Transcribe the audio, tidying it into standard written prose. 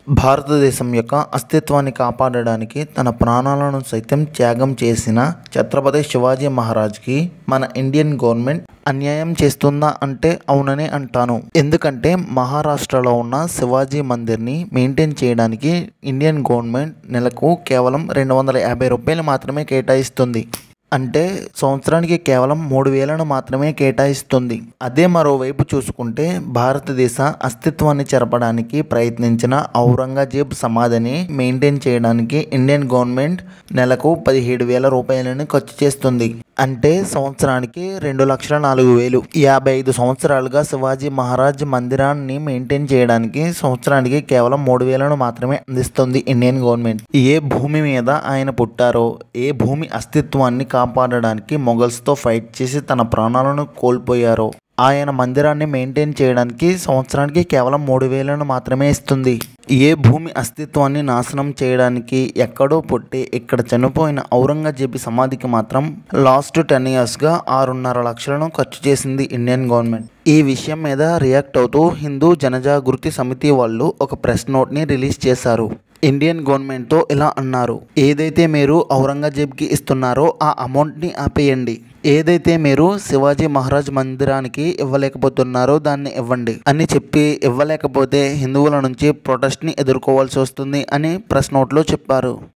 భారతదేశం యొక్క అస్తిత్వాన్ని కాపాడడానికి తన ప్రాణాలను సైతం త్యాగం చేసిన ఛత్రపతి శివాజీ మహారాజ్కి మన ఇండియన్ గవర్నమెంట్ అన్యాయం చేస్తుందా అంటే అవుననే అంటాను. ఎందుకంటే మహారాష్ట్రలో ఉన్న శివాజీ మందిర్ని మెయింటైన్ చేయడానికి ఇండియన్ గవర్నమెంట్ నెలకు కేవలం 250 రూపాయలు మాత్రమే కేటాయిస్తుంది. అంటే సంవత్సరానికి కేవలం 3,000ను మాత్రమే కేటాయిస్తుంది. అదే మరోవైపు చూసుకుంటే భారతదేశ అస్తిత్వాన్ని చెరపడానికి ప్రయత్నించిన ఔరంగజేబ్ సమాధిని మెయింటైన్ చేయడానికి ఇండియన్ గవర్నమెంట్ నెలకు 17,000 రూపాయలను ఖర్చు చేస్తుంది. అంటే సంవత్సరానికి 2,04,000. 55 సంవత్సరాలుగా శివాజీ మహారాజ్ మందిరాన్ని మెయింటైన్ చేయడానికి సంవత్సరానికి కేవలం 3,000ను మాత్రమే అందిస్తుంది ఇండియన్ గవర్నమెంట్. ఏ భూమి మీద ఆయన పుట్టారో, ఏ భూమి అస్తిత్వాన్ని కాపాడడానికి మొఘల్స్తో ఫైట్ చేసి తన ప్రాణాలను కోల్పోయారో ఆయన మందిరాన్ని మెయింటైన్ చేయడానికి సంవత్సరానికి కేవలం 3,000ను మాత్రమే ఇస్తుంది. ఏ భూమి అస్తిత్వాన్ని నాశనం చేయడానికి ఎక్కడో పుట్టి ఇక్కడ చనిపోయిన ఔరంగజేబు సమాధికి మాత్రం లాస్ట్ 10 yearsగా 6.5 లక్షలను ఖర్చు చేసింది ఇండియన్ గవర్నమెంట్. ఈ విషయం మీద రియాక్ట్ అవుతూ హిందూ జనజాగృతి సమితి వాళ్ళు ఒక ప్రెస్ నోట్ని రిలీజ్ చేశారు. ఇండియన్ గవర్నమెంట్తో ఇలా అన్నారు: ఏదైతే మీరు ఔరంగజేబ్కి ఇస్తున్నారో ఆ అమౌంట్ని ఆపేయండి. ఏదైతే మీరు శివాజీ మహారాజ్ మందిరానికి ఇవ్వలేకపోతున్నారో దాన్ని ఇవ్వండి అని చెప్పి, ఇవ్వలేకపోతే హిందువుల నుంచి ప్రొటెస్ట్ని ఎదుర్కోవాల్సి వస్తుంది అని ప్రెస్ నోట్లో చెప్పారు.